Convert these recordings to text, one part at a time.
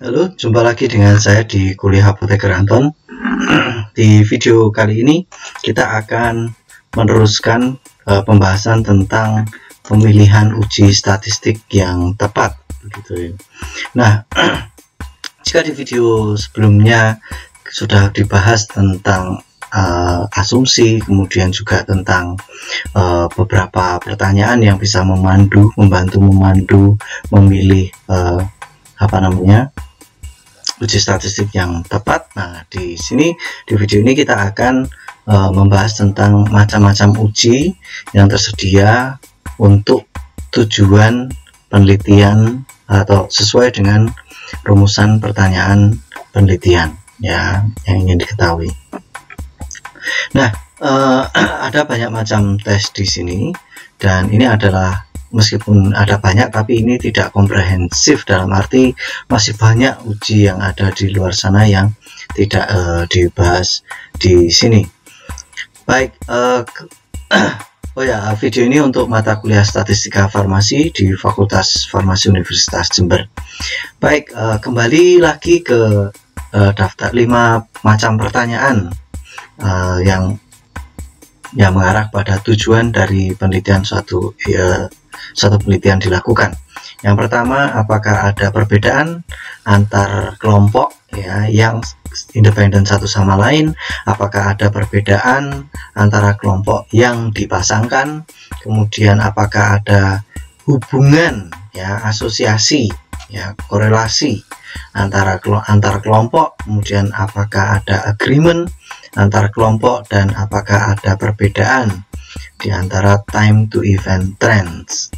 Halo, jumpa lagi dengan saya di Kuliah Apoteker Anton. Di video kali ini kita akan meneruskan pembahasan tentang pemilihan uji statistik yang tepat, begitu ya. Nah, jika di video sebelumnya sudah dibahas tentang asumsi, kemudian juga tentang beberapa pertanyaan yang bisa membantu memandu memilih uji statistik yang tepat. Nah, di sini di video ini kita akan membahas tentang macam-macam uji yang tersedia untuk tujuan penelitian atau sesuai dengan rumusan pertanyaan penelitian ya yang ingin diketahui. Nah, ada banyak macam tes di sini, dan ini adalah, meskipun ada banyak, tapi ini tidak komprehensif, dalam arti masih banyak uji yang ada di luar sana yang tidak dibahas di sini. Baik, oh ya, video ini untuk mata kuliah Statistika Farmasi di Fakultas Farmasi Universitas Jember. Baik, kembali lagi ke daftar 5 macam pertanyaan yang mengarah pada tujuan dari penelitian suatu penelitian dilakukan. Yang pertama, apakah ada perbedaan antar kelompok ya yang independen satu sama lain? Apakah ada perbedaan antara kelompok yang dipasangkan? Kemudian apakah ada hubungan ya, asosiasi ya, korelasi antar kelompok? Kemudian apakah ada agreement antar kelompok, dan apakah ada perbedaan di antara time to event trends?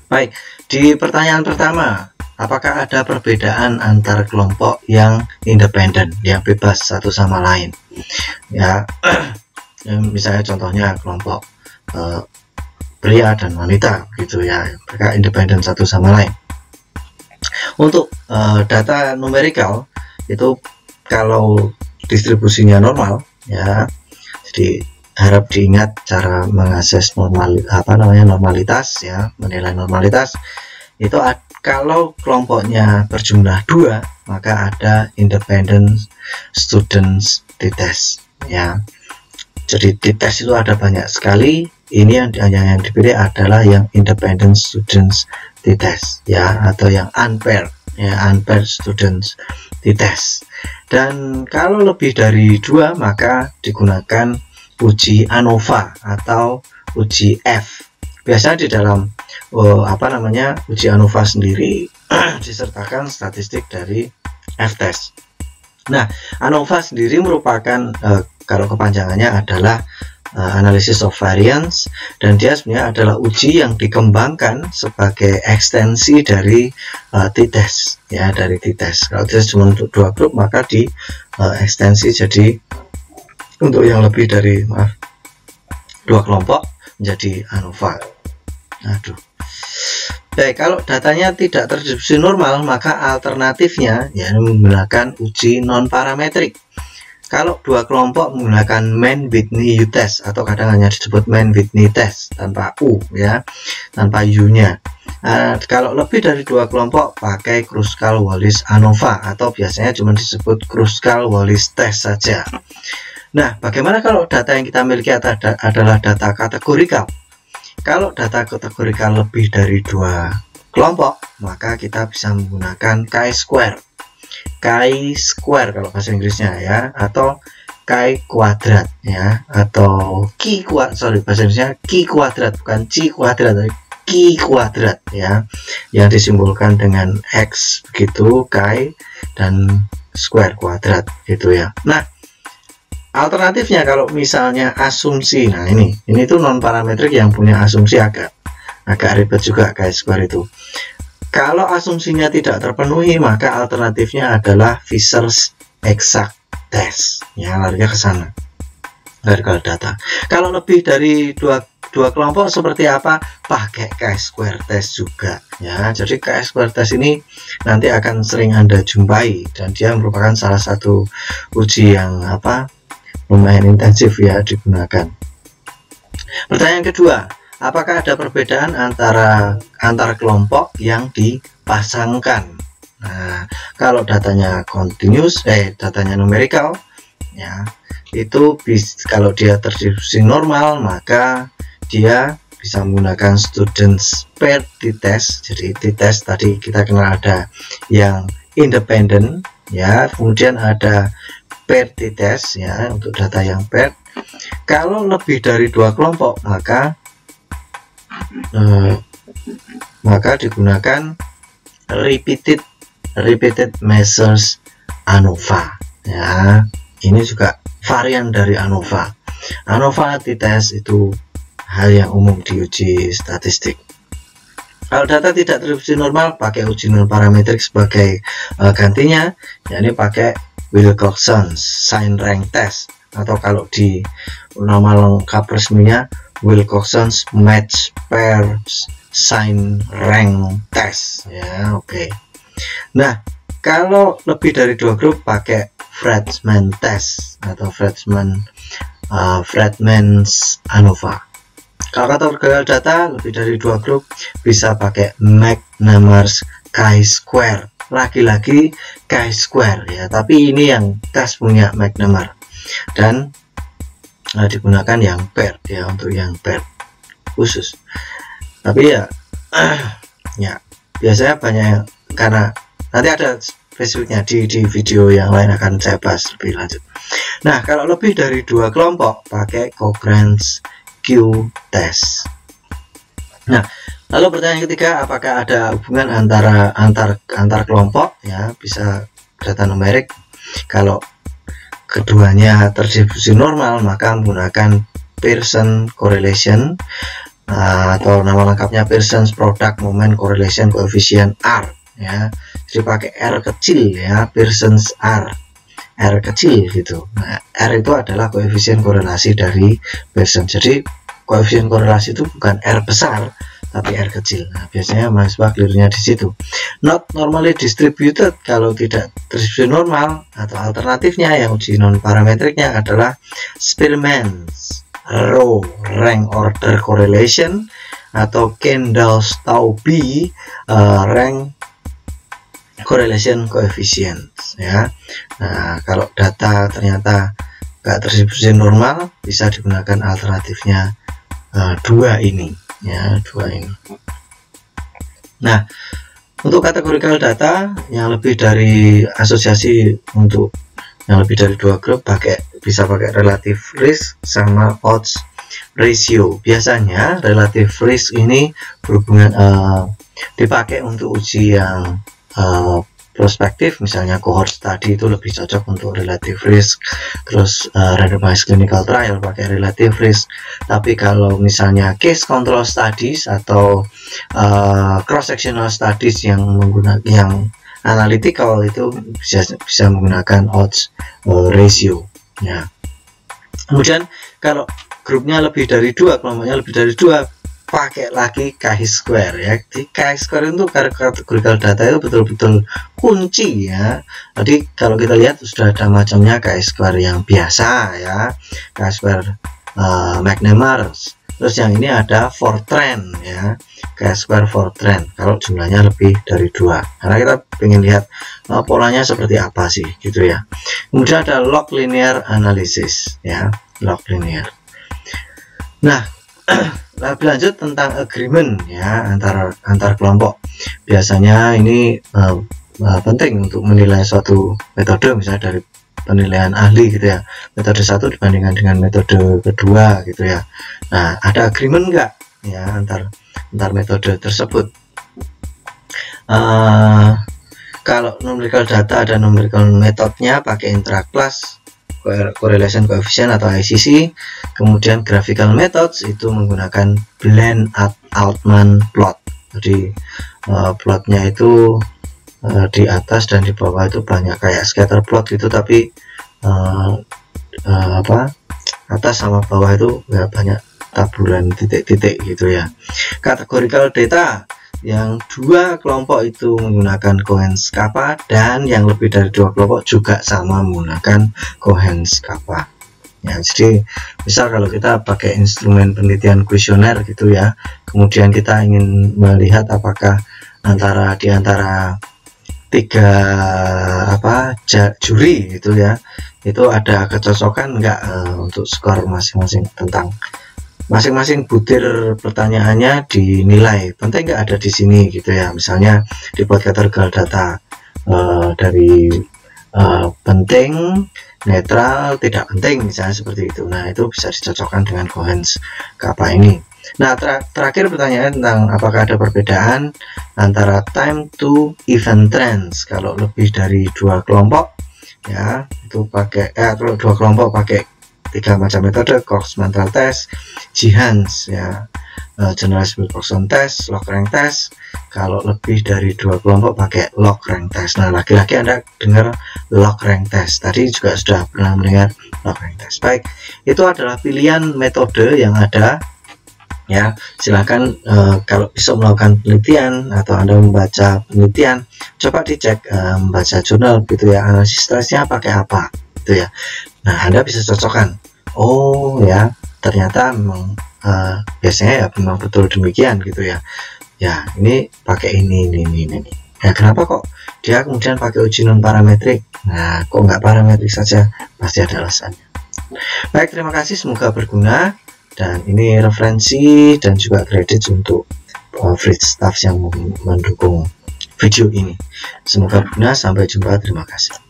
Baik, di pertanyaan pertama, apakah ada perbedaan antar kelompok yang independen, yang bebas satu sama lain? Ya, misalnya contohnya kelompok pria dan wanita, gitu ya, mereka independen satu sama lain. Untuk data numerikal itu, kalau distribusinya normal ya, jadi harap diingat cara mengakses normalitas ya, menilai normalitas itu kalau kelompoknya berjumlah 2, maka ada independent students t-test ya. Jadi t-test itu ada banyak sekali, ini yang dipilih adalah yang independent students t-test ya, atau yang unpaired ya, unpaired students t-test. Dan kalau lebih dari 2, maka digunakan uji ANOVA atau uji F. Biasanya di dalam uji ANOVA sendiri disertakan statistik dari F-test. Nah, ANOVA sendiri merupakan kalau kepanjangannya adalah analysis of variance, dan dia sebenarnya adalah uji yang dikembangkan sebagai ekstensi dari t-test ya, dari t-test. Kalau t-test cuma untuk 2 grup, maka di ekstensi jadi untuk yang lebih dari 2 kelompok menjadi ANOVA. Aduh. Baik, kalau datanya tidak terdistribusi normal, maka alternatifnya ya menggunakan uji non parametrik. Kalau 2 kelompok menggunakan Mann-Whitney U-test, atau kadang hanya disebut Mann-Whitney test tanpa U ya, tanpa U-nya. Kalau lebih dari 2 kelompok pakai Kruskal-Wallis ANOVA, atau biasanya cuma disebut Kruskal-Wallis test saja. Nah, bagaimana kalau data yang kita miliki adalah data kategorikal? Kalau data kategorikal lebih dari 2 kelompok, maka kita bisa menggunakan chi-square. Chi-square kalau bahasa Inggrisnya ya, atau chi-kuadrat ya, atau bahasa Inggrisnya chi-kuadrat, bukan chi-kuadrat, tapi chi-kuadrat ya, yang disimbolkan dengan X begitu, chi, dan square kuadrat gitu ya. Nah, alternatifnya kalau misalnya asumsi, nah ini tuh non parametrik yang punya asumsi agak ribet juga chi-square itu. Kalau asumsinya tidak terpenuhi, maka alternatifnya adalah Fisher's exact test ya, larinya ke sana dari data. Kalau lebih dari dua kelompok seperti apa? Pakai chi-square test juga ya. Jadi chi-square test ini nanti akan sering Anda jumpai, dan dia merupakan salah satu uji yang lumayan intensif ya digunakan. Pertanyaan kedua, apakah ada perbedaan antara kelompok yang dipasangkan? Nah, kalau datanya continuous, datanya numerical, ya, itu kalau dia terdistribusi normal, maka dia bisa menggunakan students paired t-test. Jadi t-test tadi kita kenal ada yang independent, ya, kemudian ada paired t-test, ya, untuk data yang paired. Kalau lebih dari 2 kelompok, maka digunakan repeated measures ANOVA, ya. Ini juga varian dari ANOVA. ANOVA t-test itu hal yang umum di uji statistik. Kalau data tidak terdistribusi normal, pakai uji non parametrik sebagai gantinya, yakni pakai Wilcoxon sign rank test, atau kalau di nama lengkap resminya Wilcoxon's match pair sign rank test, ya. Oke. Nah, kalau lebih dari 2 grup, pakai Fredman test atau Fredman's ANOVA. Kalau kategori data lebih dari 2 grup, bisa pakai McNemar's chi-square. Lagi-lagi chi-square, ya, tapi ini yang tes punya McNemar, dan digunakan yang paired, ya, untuk yang paired khusus. Tapi ya biasanya banyak, karena nanti ada spesifiknya di video yang lain akan saya bahas lebih lanjut. Nah, kalau lebih dari 2 kelompok, pakai Cochrane's Q-test. Nah, lalu pertanyaan ketiga, apakah ada hubungan antar kelompok, ya, bisa data numerik. Kalau keduanya terdistribusi normal, maka menggunakan Pearson correlation, atau nama lengkapnya Pearson's product moment correlation coefficient R, ya. Jadi pakai R kecil, ya, Pearson's R kecil gitu. Nah, R itu adalah koefisien korelasi dari Pearson. Jadi koefisien korelasi itu bukan R besar, tapi R kecil. Nah, biasanya mahasiswa kelirunya di situ. Not normally distributed, kalau tidak terdistribusi normal, atau alternatifnya yang uji non parametriknya adalah Spearman's row rank order correlation atau Kendall-Stauby rank correlation coefficient, ya. Nah, kalau data ternyata nggak terdistribusi normal, bisa digunakan alternatifnya 2 ini, ya, 2 ini. Nah, untuk kategorical data yang lebih dari asosiasi, untuk yang lebih dari 2 grup, bisa pakai relative risk sama odds ratio. Biasanya relative risk ini berhubungan dipakai untuk uji yang prospektif, misalnya cohort study itu lebih cocok untuk relative risk. Terus randomized clinical trial pakai relative risk. Tapi kalau misalnya case control studies atau cross sectional studies yang menggunakan yang analytical, itu bisa menggunakan odds ratio, ya. Kemudian kalau grupnya lebih dari 2, kelompoknya lebih dari 2, pakai lagi chi-square, ya. Di chi-square itu kategorical data itu betul-betul kunci, ya. Jadi kalau kita lihat sudah ada macamnya chi-square yang biasa, ya, chi-square McNemar. Terus yang ini ada Fortran, ya, chi-square Fortran kalau jumlahnya lebih dari 2, karena kita ingin lihat polanya seperti apa sih, gitu, ya. Kemudian ada log linear analysis, ya, log linear. Nah, lebih lanjut tentang agreement, ya, antar kelompok. Biasanya ini penting untuk menilai suatu metode, misalnya dari penilaian ahli, gitu, ya, metode 1 dibandingkan dengan metode kedua, gitu, ya. Nah, ada agreement enggak, ya, antar metode tersebut. Kalau numerical data ada numerical metodenya, pakai intra-class correlation coefficient atau ICC. Kemudian graphical methods itu menggunakan Bland-Altman plot. Jadi plotnya itu di atas dan di bawah itu banyak kayak scatter plot gitu, tapi atas sama bawah itu ya banyak taburan titik-titik, gitu, ya. Categorical data yang 2 kelompok itu menggunakan Cohen's kappa, dan yang lebih dari 2 kelompok juga sama menggunakan Cohen's kappa, ya. Jadi misal kalau kita pakai instrumen penelitian kuesioner, gitu, ya, kemudian kita ingin melihat apakah di antara juri gitu ya, itu ada kecocokan enggak untuk skor masing-masing, tentang masing-masing butir pertanyaannya dinilai penting nggak ada di sini gitu ya. Misalnya dibuat kategori data dari penting, netral, tidak penting, misalnya seperti itu. Nah, itu bisa dicocokkan dengan Kohens Kappa ini. Nah, terakhir pertanyaan tentang apakah ada perbedaan antara time to event trends kalau lebih dari 2 kelompok ya, itu pakai kalau 2 kelompok pakai 3 macam metode: Cox Mental Test, Gihans ya, Generalized Wilcoxon Test, Log Rank Test. Kalau lebih dari 2 kelompok pakai Log Rank Test. Nah, lagi-lagi Anda dengar Log Rank Test, tadi juga sudah pernah mendengar Log Rank Test. Baik, itu adalah pilihan metode yang ada ya. Silakan kalau bisa melakukan penelitian atau Anda membaca penelitian, coba dicek membaca jurnal gitu ya, analisis stresnya pakai apa gitu ya. Nah, Anda bisa cocokkan, oh ya ternyata memang biasanya ya memang betul demikian gitu ya. Ya, ini pakai ini. Ya, kenapa kok dia kemudian pakai uji non parametrik? Nah, kok nggak parametrik saja? Pasti ada alasannya. Baik, terima kasih, semoga berguna. Dan ini referensi dan juga kredit untuk free staff yang mendukung video ini. Semoga berguna, sampai jumpa, terima kasih.